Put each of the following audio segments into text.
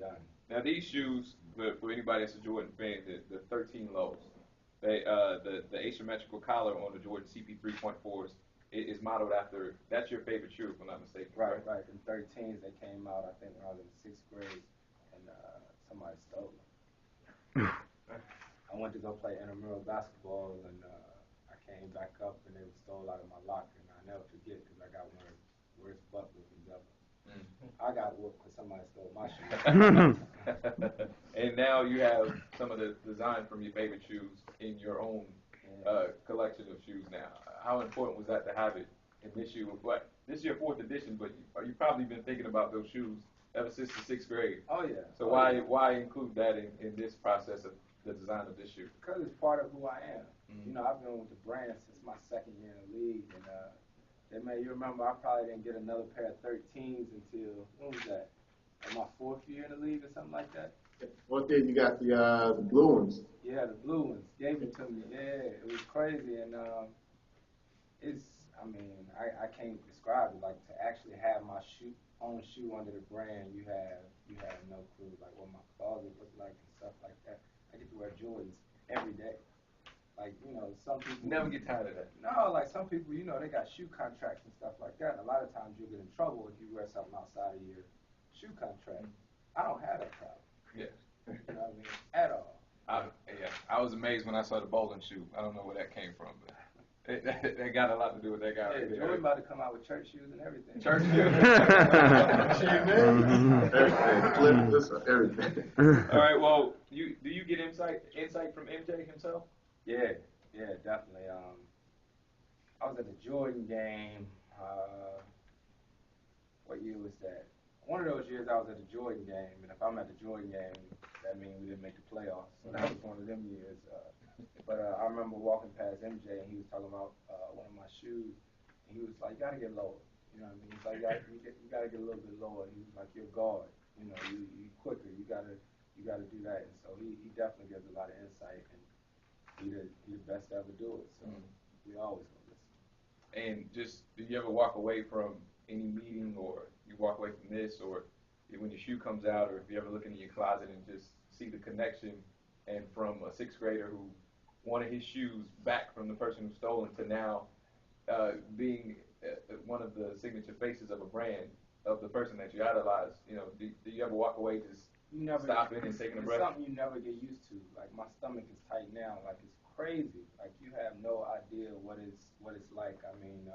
done. Now these shoes, for anybody that's a Jordan fan, the 13 lows, the asymmetrical collar on the Jordan CP3.4s is modeled after. That's your favorite shoe, if I'm not mistaken. Right. In 13s, they came out, I think, when I was in the 6th grade, and somebody stole them. I went to go play intramural basketball, and I came back up, and they were stole out of my locker, and I'll never forget because I got one of the worst butt whoopings ever. I got whooped because somebody stole my shoes. And now you have some of the design from your favorite shoes in your own collection of shoes now. How important was that to have it in this shoe? What, this is your 4th edition, but you've probably been thinking about those shoes ever since the 6th grade. Oh, yeah. So why include that in this process of the design of this shoe? Because it's part of who I am. You know, I've been with the brand since my 2nd year in the league, and you remember I probably didn't get another pair of 13s until, when was that? Like my 4th year in the league or something like that. What day you got the blue ones? Yeah, the blue ones gave it to me. Yeah, it was crazy, and I can't describe it. Like, to actually have my own shoe under the brand, you have no clue, like, what my closet looks like and stuff like that. I get to wear Jordans every day. Like, you know, some people never get tired of that. No, like some people, you know, they got shoe contracts and stuff like that. And a lot of times you'll get in trouble if you wear something outside of your shoe contract. I don't have that problem. Yeah. You know what I mean? At all. I was amazed when I saw the bowling shoe. I don't know where that came from, but they got a lot to do with that guy. Yeah, Jordan about to come out with church shoes and everything. Church shoes. Everything. All right. Well, do you get insight from MJ himself? Yeah, definitely. I was at the Jordan game. What year was that? One of those years I was at the Jordan game, and if I'm at the Jordan game, that means we didn't make the playoffs. So that was one of them years. But I remember walking past MJ, and he was talking about one of my shoes, and he was like, "You gotta get lower." You know what I mean? He's like, "You gotta get a little bit lower." He was like, "You're guard. You know, you quicker. You gotta do that." And so he definitely gives a lot of insight, and he the best to ever do it. So we always gonna listen. And just, do you ever walk away from any meeting, or you walk away from this, or when your shoe comes out, or if you ever look into your closet and just see the connection, and from a 6th grader who wanted his shoes back from the person who stole them to now being one of the signature faces of a brand, of the person that you idolize, you know, do you ever walk away just stopping and taking a breath? It's something you never get used to. Like, my stomach is tight now. Like, it's crazy. Like, you have no idea what it's like. I mean,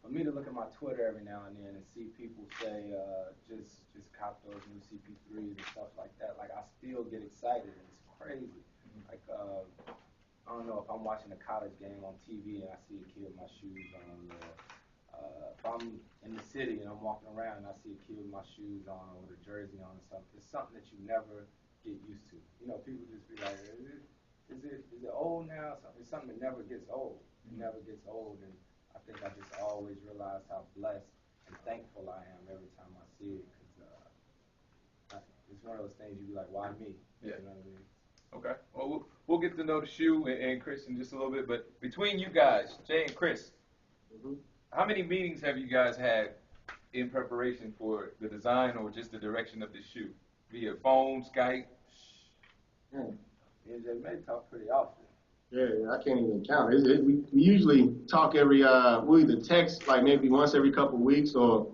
for me to look at my Twitter every now and then and see people say, just cop those new CP3s and stuff like that, like, I still get excited, and it's crazy. Like, I don't know, if I'm watching a college game on TV and I see a kid with my shoes on, or if I'm in the city and I'm walking around and I see a kid with my shoes on or with a jersey on or something, it's something that you never get used to. You know, people just be like, is it old now? It's something that never gets old. It never gets old, and I think I just always realize how blessed and thankful I am every time I see it, because it's one of those things you be like, why me? Yeah. You know what I mean? Okay. Well, we'll get to know the shoe and Chris in just a little bit, but between you guys, Jay and Chris, how many meetings have you guys had in preparation for the design or just the direction of the shoe? Via phone, Skype? Me and Jay May talk pretty often. Yeah, I can't even count. We usually talk we'll either text like maybe once every couple of weeks, or,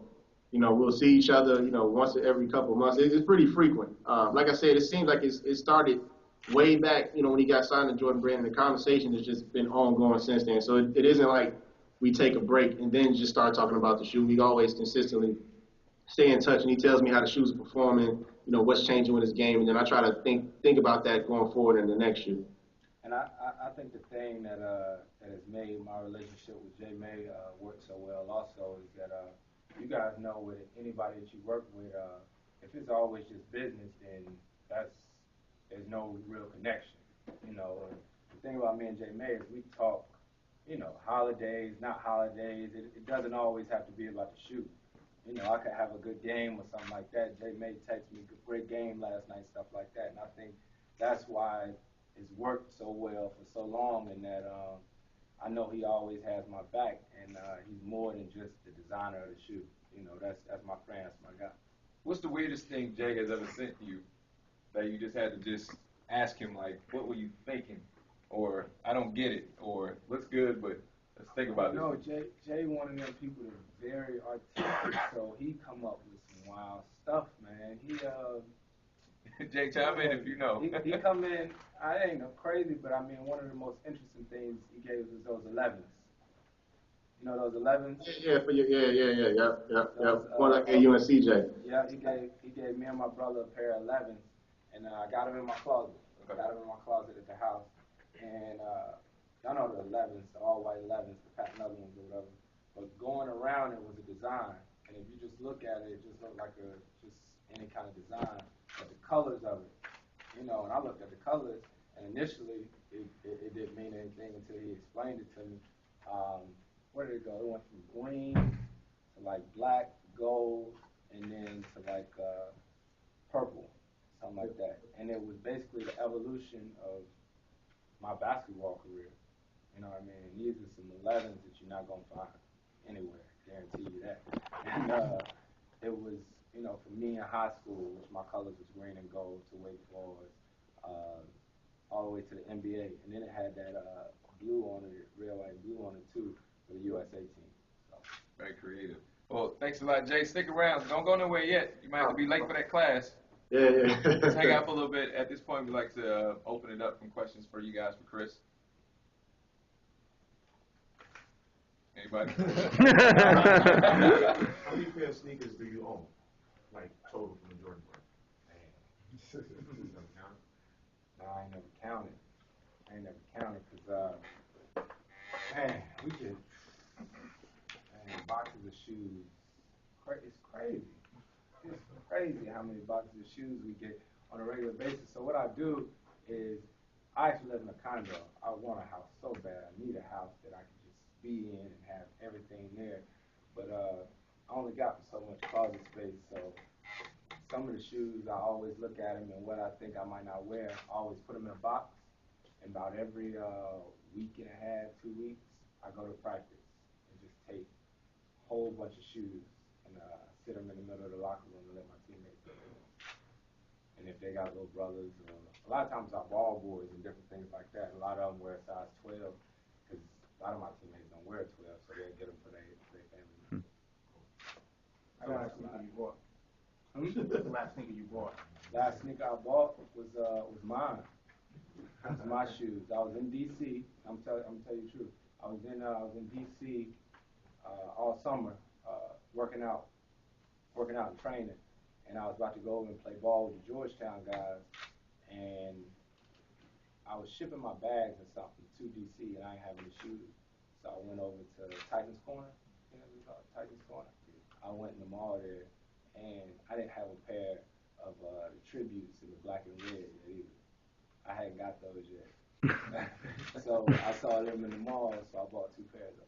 you know, we'll see each other, you know, once every couple of months. It's pretty frequent. Like I said, it seems like it started way back, you know, when he got signed to Jordan Brand, and the conversation has just been ongoing since then. So it isn't like we take a break and then just start talking about the shoe. We always consistently stay in touch, and he tells me how the shoes are performing, you know, what's changing with his game, and then I try to think about that going forward in the next shoe. And I think the thing that has made my relationship with Jay May work so well also is that you guys know, with anybody that you work with, if it's always just business, then there's no real connection. You know, the thing about me and Jay May is we talk, you know, holidays, not holidays. It doesn't always have to be about the shoe. You know, I could have a good game or something like that. Jay May texts me, great game last night, stuff like that. And I think that's why it's worked so well for so long, and that I know he always has my back, and he's more than just the designer of the shoe. You know, that's my friend, that's my guy. What's the weirdest thing Jay has ever sent you that you just had to just ask him, like, what were you thinking? Or, I don't get it. Or, looks good, but let's think about this. No, Jay one of them people that's very artistic, so he come up with some wild stuff, man. Jay, chime in if you know. He come in, I ain't no crazy, but I mean, one of the most interesting things he gave us was those 11s. You know those 11s? Yeah. One like AU and CJ. Yeah, he gave me and my brother a pair of 11s, and I got them in my closet. Okay. Got them in my closet at the house, and y'all know the 11s, the all white 11s, the patent other ones or whatever. But going around it was a design, and if you just look at it, it just looked like just any kind of design. But the colors of it, you know, and I looked at the colors, and initially it didn't mean anything until he explained it to me. Where did it go? It went from green to like black, gold, and then to like purple, something like that. And it was basically the evolution of my basketball career. You know what I mean? These are some 11s that you're not going to find anywhere, guarantee you that. And it was, you know, for me in high school, which my colors was green and gold, to Wake Forest, all the way to the NBA. And then it had that blue on it, real white blue on it too, for the USA team. So. Very creative. Well, thanks a lot, Jay. Stick around. Don't go nowhere yet. You might have to be late for that class. Yeah. Let's hang out for a little bit. At this point, we'd like to open it up from questions for you guys, for Chris. Anybody? How many pair of sneakers do you own? Like, total from the Jordan brand? No, I ain't never counted because, man, we get boxes of shoes. It's crazy. It's crazy how many boxes of shoes we get on a regular basis. So what I do is I actually live in a condo. I want a house so bad. I need a house that I can just be in and have everything there. But I only got so much closet space, so some of the shoes, I always look at them and what I think I might not wear, I always put them in a box. And about every week and a half, 2 weeks, I go to practice and just take a whole bunch of shoes and sit them in the middle of the locker room and let my teammates wear them. And if they got little brothers, or a lot of times our ball boys and different things like that, a lot of them wear size 12 because a lot of my teammates don't wear 12, so they get them for their family. How last sneaker you bought? The last sneaker you bought? Last sneaker I bought was mine. It was my shoes. I was in D.C. I'm tell you the truth. I was in D.C. All summer, working out and training, and I was about to go over and play ball with the Georgetown guys, and I was shipping my bags or something to D.C. and I didn't have any shoes, so I went over to Titans Corner. You know what we call it, Titans Corner. I went in the mall there, and I didn't have a pair of the tributes in the black and red yet either. I hadn't got those yet. So I saw them in the mall, so I bought 2 pairs of them.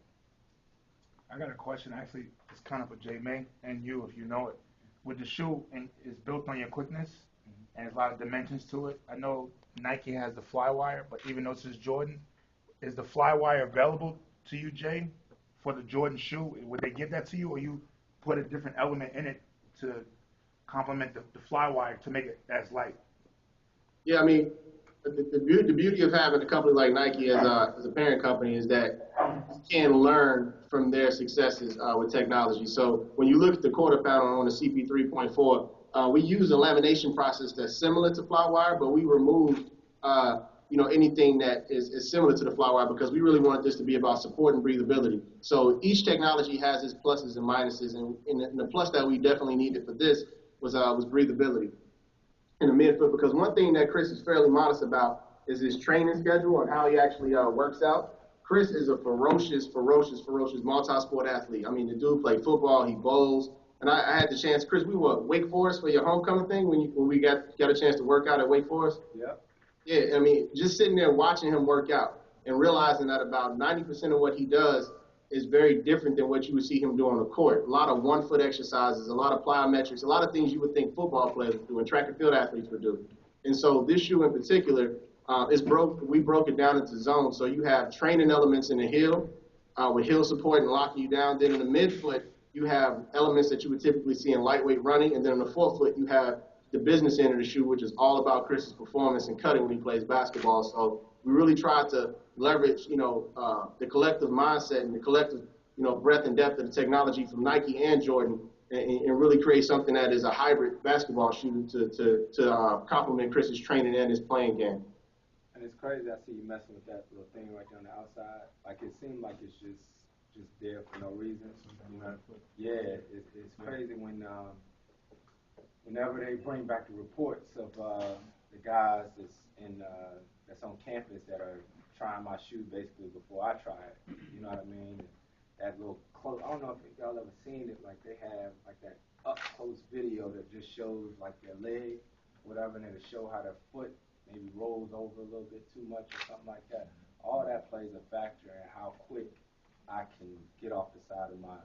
I got a question. Actually, it's kind of for Jay May and you, if you know it. With the shoe, and it's built on your quickness, and there's a lot of dimensions to it. I know Nike has the Flywire, but even though this is Jordan, is the Flywire available to you, Jay, for the Jordan shoe? Would they give that to you, or you put a different element in it to complement the Flywire to make it as light? Yeah, I mean, the beauty of having a company like Nike as a parent company is that you can learn from their successes with technology. So when you look at the quarter panel on the CP3.IV, we use a lamination process that's similar to Flywire, but we removed anything that is similar to the Flywire because we really wanted this to be about support and breathability. So each technology has its pluses and minuses, and the plus that we definitely needed for this was breathability in the midfoot, because one thing that Chris is fairly modest about is his training schedule and how he actually works out. Chris is a ferocious multi-sport athlete. I mean, the dude played football, he bowls, and I had the chance. Chris, we were at Wake Forest for your homecoming thing when we got a chance to work out at Wake Forest. Yep. Yeah, I mean, just sitting there watching him work out and realizing that about 90% of what he does is very different than what you would see him do on the court. A lot of one-foot exercises, a lot of plyometrics, a lot of things you would think football players would do and track and field athletes would do. And so this shoe in particular, we broke it down into zones. So you have training elements in the heel, with heel support and locking you down. Then in the midfoot, you have elements that you would typically see in lightweight running, and then on the forefoot, you have the business end of the shoe, which is all about Chris's performance and cutting when he plays basketball. So we really try to leverage, the collective mindset and the collective, breadth and depth of the technology from Nike and Jordan, and really create something that is a hybrid basketball shoe to complement Chris's training and his playing game. And it's crazy. I see you messing with that little thing right there on the outside. Like it seemed like it's just there for no reason. Yeah, it's crazy when whenever they bring back the reports of the guys that's on campus that are trying my shoe basically before I try it. You know what I mean? That little close. I don't know if y'all ever seen it. Like they have like that up close video that just shows like their leg, whatever, and it'll show how their foot maybe rolls over a little bit too much or something like that. All that plays a factor in how quick I can get off the side of my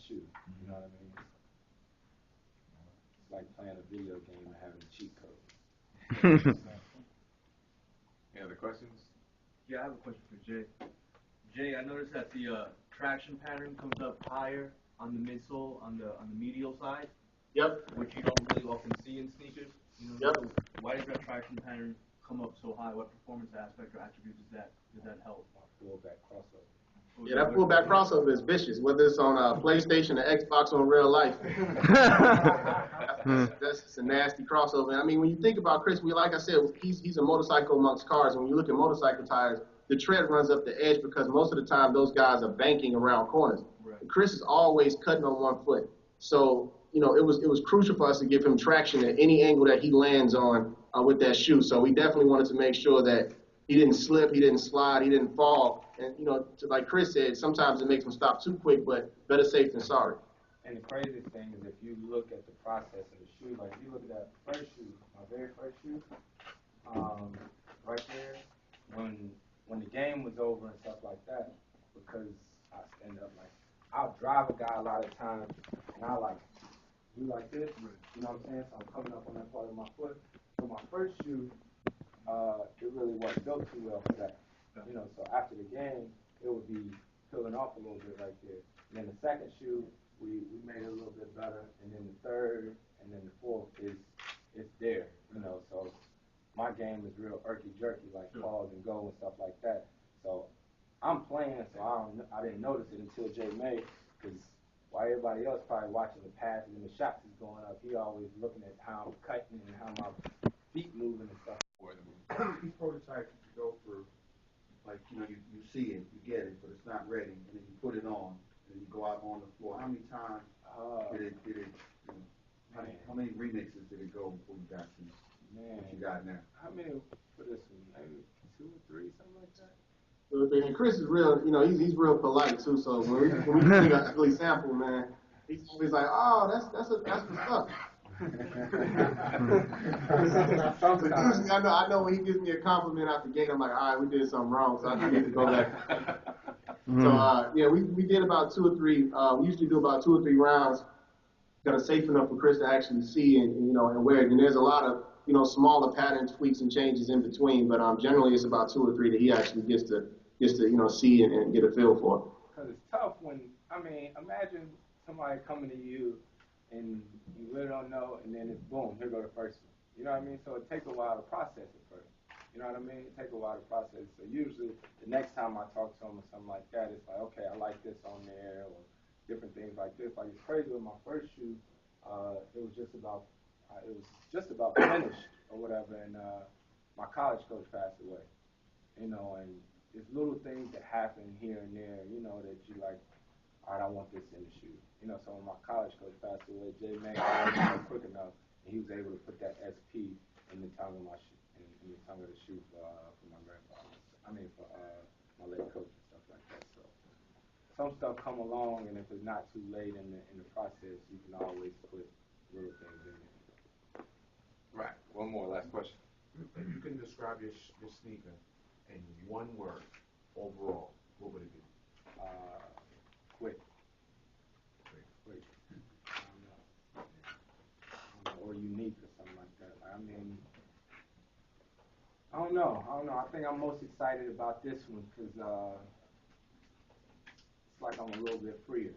shoe. You know what I mean? It's like playing a video game and having a cheat code. Any other questions? Yeah, I have a question for Jay. Jay, I noticed that the traction pattern comes up higher on the midsole, on the medial side. Yep. Which you don't really often see in sneakers. Yep. So why does that traction pattern come up so high? What performance aspect or attribute does that help? Fullback crossover. Yeah, that fullback crossover is vicious, whether it's on PlayStation or Xbox or in real life. That's just a nasty crossover. I mean, when you think about Chris, like I said, he's a motorcycle amongst cars. When you look at motorcycle tires, the tread runs up the edge because most of the time those guys are banking around corners. Right. Chris is always cutting on one foot. So, it was crucial for us to give him traction at any angle that he lands on with that shoe. So we definitely wanted to make sure that he didn't slip, he didn't slide, he didn't fall. And, like Chris said, sometimes it makes him stop too quick, but better safe than sorry. And the crazy thing is if you look at the process of the shoe, like if you look at that first shoe, my very first shoe, right there, when the game was over and stuff like that, because I stand up like, I'll drive a guy a lot of times, and I like do like this, you know what I'm saying? So I'm coming up on that part of my foot. So my first shoe, it really wasn't built too well for that. So after the game, it would be peeling off a little bit right there. And then the second shoe, we made it a little bit better. And then the third, and then the fourth it's there, So my game is real irky-jerky, like pause and go and stuff like that. So I'm playing, so I didn't notice it until Jay May, because while everybody else probably watching the passes and the shots is going up, he always looking at how I'm cutting and how my feet moving and stuff. These prototypes that you go through, like, you see it, you get it, but it's not ready, and then you put it on, and you go out on the floor. How many times how many remixes did it go before you got to what you got now? How many for this one? Maybe 2 or 3, something like that? And Chris is real, he's real polite too. So when we bring a ugly sample, man, he's always like, "Oh, that's what's up." Usually, I know when he gives me a compliment out the gate, I'm like, "All right, we did something wrong, so I need to go back." So we did about 2 or 3. We usually do about 2 or 3 rounds that are safe enough for Chris to actually see and wear it. And there's a lot of smaller pattern tweaks and changes in between, but generally it's about 2 or 3 that he actually gets to see and get a feel for. Because it's tough imagine somebody coming to you and you really don't know, and then it's boom, here go the first one. You know what I mean? So it takes a while to process it first. You know what I mean? It takes a while to process. So usually the next time I talk to him or something like that, it's like, okay, I like this on there, or different things like this. Like it's crazy with my first shoe, it was just about finished or whatever, and my college coach passed away. And it's little things that happen here and there, that you like, all right, I want this in the shoe. So when my college coach passed away, Jay May wasn't quick enough, and he was able to put that SP in the tongue of my shoe, in the tongue of the shoe for my grandfather. For my late coach and stuff like that. So some stuff come along, and if it's not too late in the process, you can always put little things in there. Right. One more, last question. If you can describe your sneaker in one word overall, what would it be? Quick. Or unique or something like that. I don't know. I think I'm most excited about this one because it's like I'm a little bit freer.